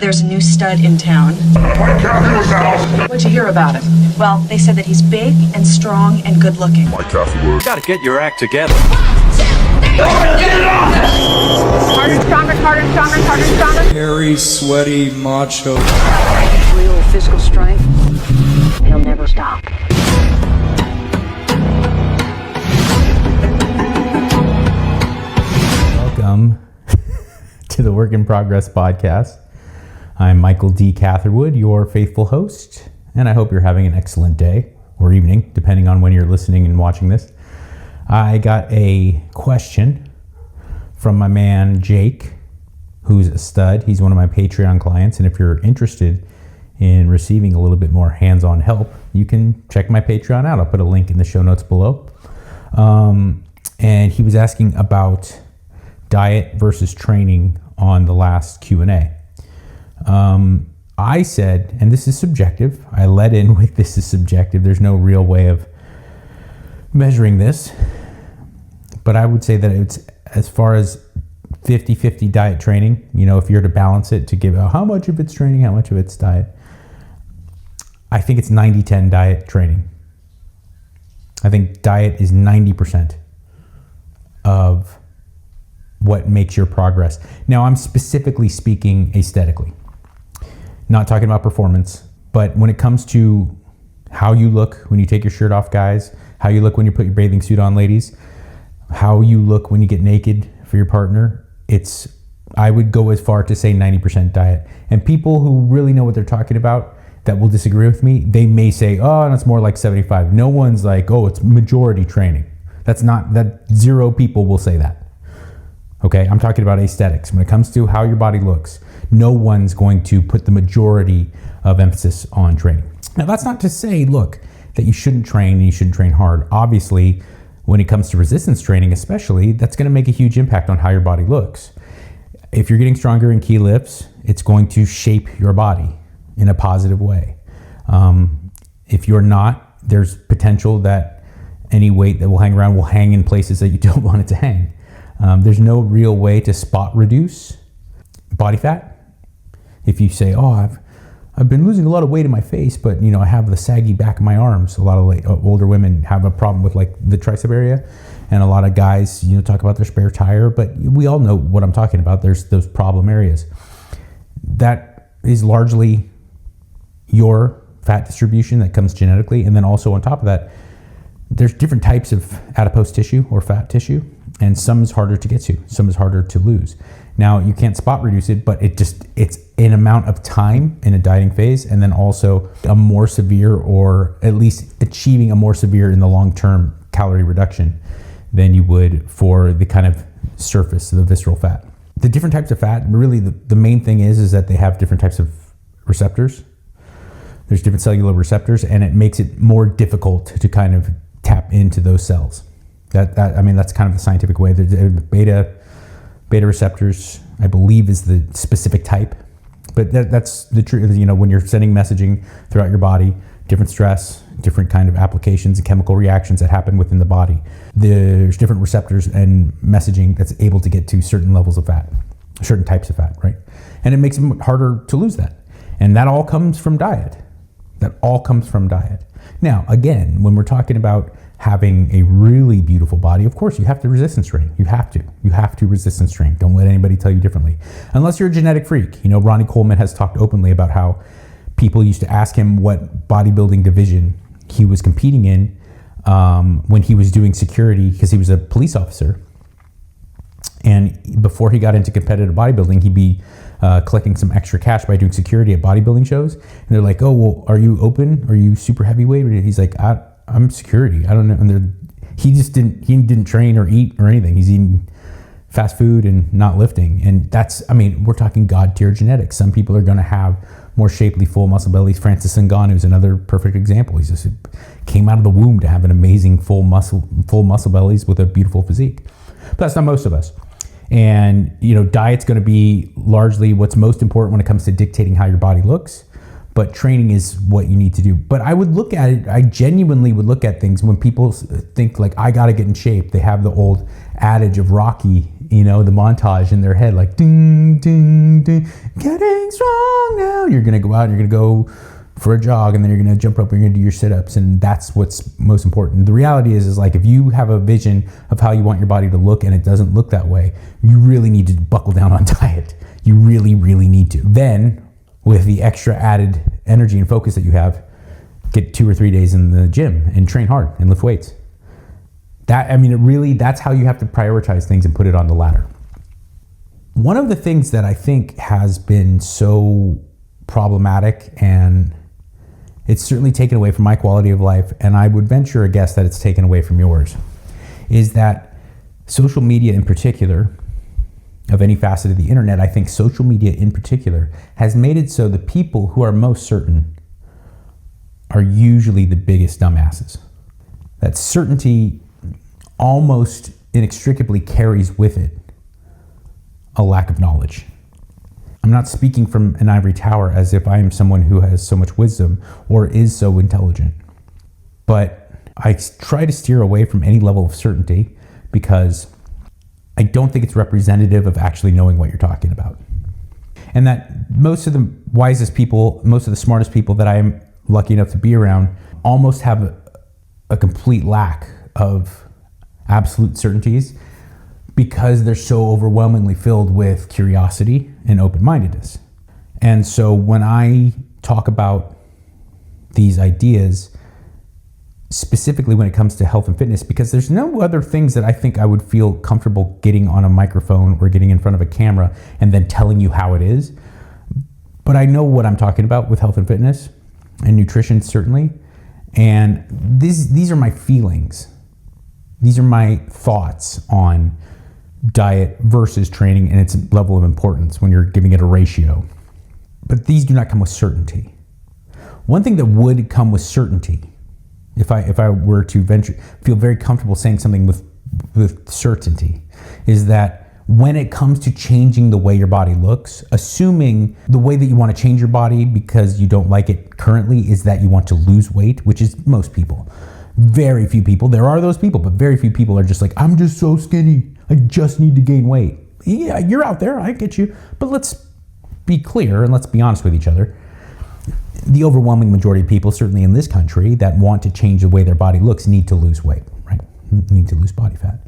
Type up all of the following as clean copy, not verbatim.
There's a new stud in town. What'd you hear about him? Well, they said that he's big and strong and good looking. Gotta get your act together. Harder, stronger. Hairy, sweaty, macho. Real physical strength. He'll never stop. Welcome to the Work in Progress podcast. I'm Michael D. Catherwood, your faithful host, and I hope you're having an excellent day or evening, depending on when you're listening and watching this. I got a question from my man Jake, who's a stud. He's one of my Patreon clients, and if you're interested in receiving a little bit more hands-on help, you can check my Patreon out. I'll put a link in the show notes below. And he was asking about diet versus training on the last Q&A. I said, and this is subjective, I led in with this is subjective, there's no real way of measuring this, but I would say that it's as far as 50-50 diet training, you know, if you're to balance it to give out how much of it's training, how much of it's diet, I think it's 90-10 diet training. I think diet is 90% of what makes your progress. Now, I'm specifically speaking aesthetically, not talking about performance, but when it comes to how you look when you take your shirt off, guys, how you look when you put your bathing suit on, ladies, how you look when you get naked for your partner, I would go as far to say 90% diet. And people who really know what they're talking about that will disagree with me, they may say, oh, and it's more like 75. No one's like, oh, it's majority training. That zero people will say that. Okay, I'm talking about aesthetics. When it comes to how your body looks, no one's going to put the majority of emphasis on training. Now, that's not to say, look, that you shouldn't train and you shouldn't train hard. Obviously, when it comes to resistance training especially, that's going to make a huge impact on how your body looks. If you're getting stronger in key lifts, it's going to shape your body in a positive way. If you're not, there's potential that any weight that will hang around will hang in places that you don't want it to hang. There's no real way to spot reduce body fat. If you say, oh, I've been losing a lot of weight in my face, but you know, I have the saggy back of my arms. A lot of older women have a problem with like the tricep area, and a lot of guys, you know, talk about their spare tire, but we all know what I'm talking about. There's those problem areas. That is largely your fat distribution that comes genetically, and then also on top of that, there's different types of adipose tissue or fat tissue, and some is harder to get to, some is harder to lose. Now, you can't spot reduce it, but it's an amount of time in a dieting phase, and then also a more severe, or at least achieving a more severe in the long-term calorie reduction than you would for the kind of surface, the visceral fat. The different types of fat, really the main thing is that they have different types of receptors. There's different cellular receptors, and it makes it more difficult to kind of tap into those cells. That's kind of the scientific way. The beta receptors, I believe, is the specific type, but that's the truth. You know, when you're sending messaging throughout your body, different stress, different kind of applications and chemical reactions that happen within the body, there's different receptors and messaging that's able to get to certain levels of fat, certain types of fat, right? And it makes it harder to lose that. And that all comes from diet. Now, again, when we're talking about having a really beautiful body, of course, you have to resistance train. You have to resistance train. Don't let anybody tell you differently. Unless you're a genetic freak. You know, Ronnie Coleman has talked openly about how people used to ask him what bodybuilding division he was competing in when he was doing security, because he was a police officer. And before he got into competitive bodybuilding, he'd be collecting some extra cash by doing security at bodybuilding shows. And they're like, oh, well, are you open? Are you super heavyweight? He's like, I'm security. I don't know. And he didn't train or eat or anything. He's eating fast food and not lifting. And we're talking God tier genetics. Some people are going to have more shapely, full muscle bellies. Francis Ngannou is another perfect example. He just came out of the womb to have an amazing full muscle bellies with a beautiful physique. But that's not most of us. And, you know, diet's going to be largely what's most important when it comes to dictating how your body looks. But training is what you need to do. But I would look at it, I genuinely would look at things when people think like, I got to get in shape. They have the old adage of Rocky, you know, the montage in their head, like ding, ding, ding, getting strong now. You're going to go out and you're going to go for a jog, and then you're going to jump rope and you're going to do your sit-ups, and that's what's most important. The reality is like if you have a vision of how you want your body to look and it doesn't look that way, you really need to buckle down on diet. You really, really need to. Then, with the extra added energy and focus that you have, get 2 or 3 days in the gym and train hard and lift weights. That's how you have to prioritize things and put it on the ladder. One of the things that I think has been so problematic, and it's certainly taken away from my quality of life, and I would venture a guess that it's taken away from yours, is that social media in particular, of any facet of the internet, I think social media in particular has made it so the people who are most certain are usually the biggest dumbasses. That certainty almost inextricably carries with it a lack of knowledge. I'm not speaking from an ivory tower as if I am someone who has so much wisdom or is so intelligent. But I try to steer away from any level of certainty because I don't think it's representative of actually knowing what you're talking about. And that most of the wisest people, most of the smartest people that I am lucky enough to be around almost have a complete lack of absolute certainties because they're so overwhelmingly filled with curiosity and open-mindedness. And so when I talk about these ideas, specifically when it comes to health and fitness, because there's no other things that I think I would feel comfortable getting on a microphone or getting in front of a camera and then telling you how it is. But I know what I'm talking about with health and fitness and nutrition, certainly. And these are my feelings. These are my thoughts on diet versus training and its level of importance when you're giving it a ratio. But these do not come with certainty. One thing that would come with certainty, if I were to feel very comfortable saying something with certainty, is that when it comes to changing the way your body looks, assuming the way that you want to change your body because you don't like it currently is that you want to lose weight, which is most people. Very few people, there are those people, but very few people are just like, I'm just so skinny, I just need to gain weight. Yeah, you're out there, I get you. But let's be clear and let's be honest with each other. The overwhelming majority of people, certainly in this country, that want to change the way their body looks need to lose weight, right? Need to lose body fat.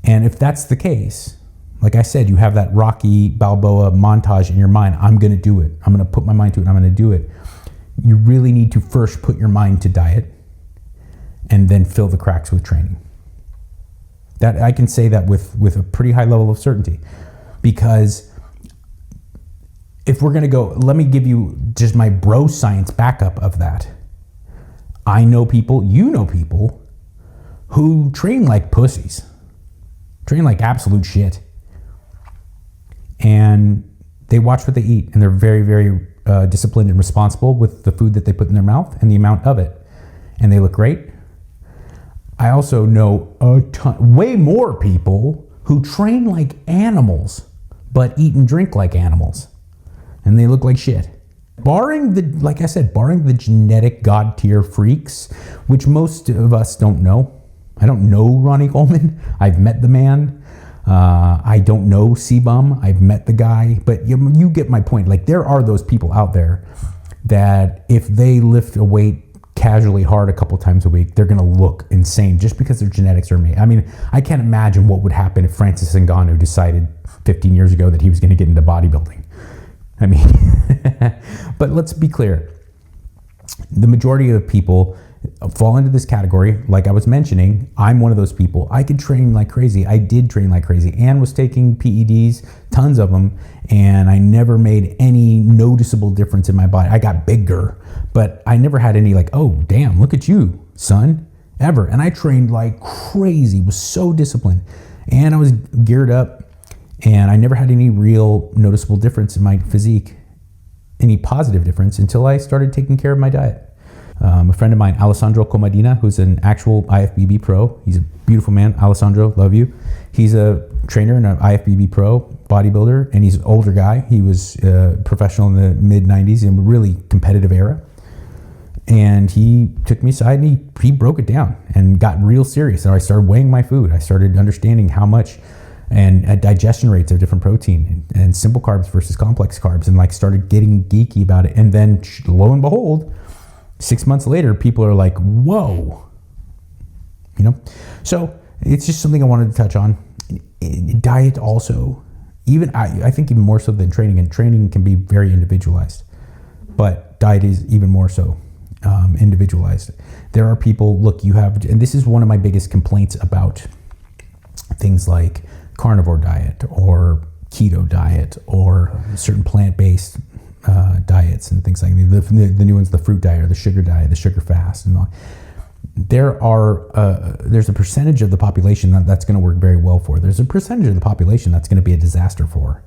And if that's the case, like I said, you have that Rocky Balboa montage in your mind. I'm going to do it. I'm going to put my mind to it. I'm going to do it. You really need to first put your mind to diet and then fill the cracks with training. That I can say that with a pretty high level of certainty, because if we're going to go, let me give you just my bro science backup of that. I know people, you know people who train like pussies, train like absolute shit. And they watch what they eat, and they're very, very disciplined and responsible with the food that they put in their mouth and the amount of it. And they look great. I also know a ton, way more people who train like animals, but eat and drink like animals. And they look like shit. Barring the genetic God tier freaks, which most of us don't know. I don't know Ronnie Coleman. I've met the man. I don't know CBum. I've met the guy, but you get my point. Like, there are those people out there that if they lift a weight casually hard a couple times a week, they're gonna look insane just because their genetics are made. I mean, I can't imagine what would happen if Francis Ngannou decided 15 years ago that he was gonna get into bodybuilding. I mean, but let's be clear. The majority of people fall into this category. Like I was mentioning, I'm one of those people. I could train like crazy. I did train like crazy and was taking PEDs, tons of them, and I never made any noticeable difference in my body. I got bigger, but I never had any like, oh, damn, look at you, son, ever. And I trained like crazy, was so disciplined, and I was geared up, and I never had any real noticeable difference in my physique, any positive difference, until I started taking care of my diet. A friend of mine, Alessandro Comadina, who's an actual IFBB pro. He's a beautiful man. Alessandro, love you. He's a trainer and an IFBB pro bodybuilder, and he's an older guy. He was professional in the mid-90s in a really competitive era. And he took me aside and he broke it down and got real serious. So I started weighing my food. I started understanding how much and digestion rates of different protein and simple carbs versus complex carbs, and like started getting geeky about it. And then lo and behold, 6 months later, people are like, whoa, you know? So it's just something I wanted to touch on. Diet also, even I think even more so than training, and training can be very individualized, but diet is even more so individualized. There are people, look, you have, and this is one of my biggest complaints about things like carnivore diet or keto diet or certain plant-based diets and things like that. The new ones, the fruit diet or the sugar diet, the sugar fast, and all. There's a percentage of the population that's going to work very well for. There's a percentage of the population that's going to be a disaster for.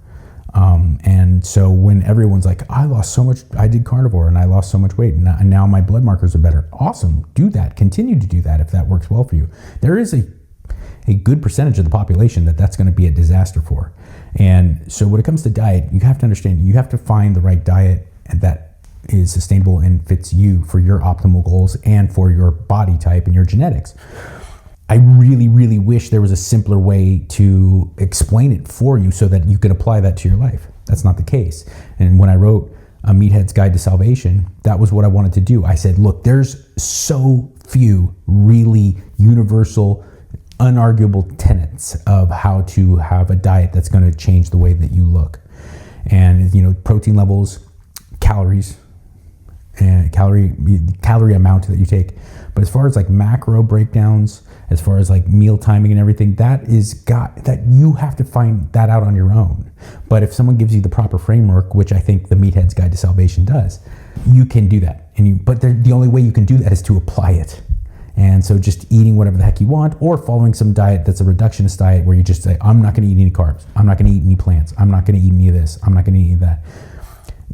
And so when everyone's like, I lost so much, I did carnivore and I lost so much weight and now my blood markers are better. Awesome. Do that. Continue to do that if that works well for you. There is a good percentage of the population that's going to be a disaster for. And so when it comes to diet, you have to understand, you have to find the right diet and that is sustainable and fits you for your optimal goals and for your body type and your genetics. I really, really wish there was a simpler way to explain it for you so that you could apply that to your life. That's not the case. And when I wrote A Meathead's Guide to Salvation, that was what I wanted to do. I said, look, there's so few really universal, unarguable tenets of how to have a diet that's going to change the way that you look. And, you know, protein levels, calories, and calorie amount that you take. But as far as like macro breakdowns, as far as like meal timing and everything, that you have to find that out on your own. But if someone gives you the proper framework, which I think the Meathead's Guide to Salvation does, you can do that. But the only way you can do that is to apply it. And so just eating whatever the heck you want, or following some diet that's a reductionist diet where you just say, I'm not going to eat any carbs. I'm not going to eat any plants. I'm not going to eat any of this. I'm not going to eat any of that.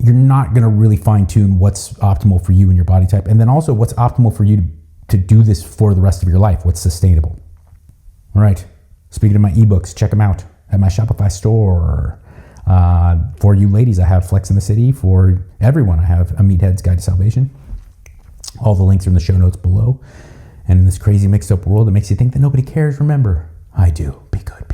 You're not going to really fine tune what's optimal for you and your body type. And then also what's optimal for you to do this for the rest of your life, what's sustainable. All right. Speaking of my ebooks, check them out at my Shopify store. For you ladies, I have Flex in the City. For everyone, I have A Meathead's Guide to Salvation. All the links are in the show notes below. And in this crazy mixed up world that makes you think that nobody cares, remember, I do. Be good.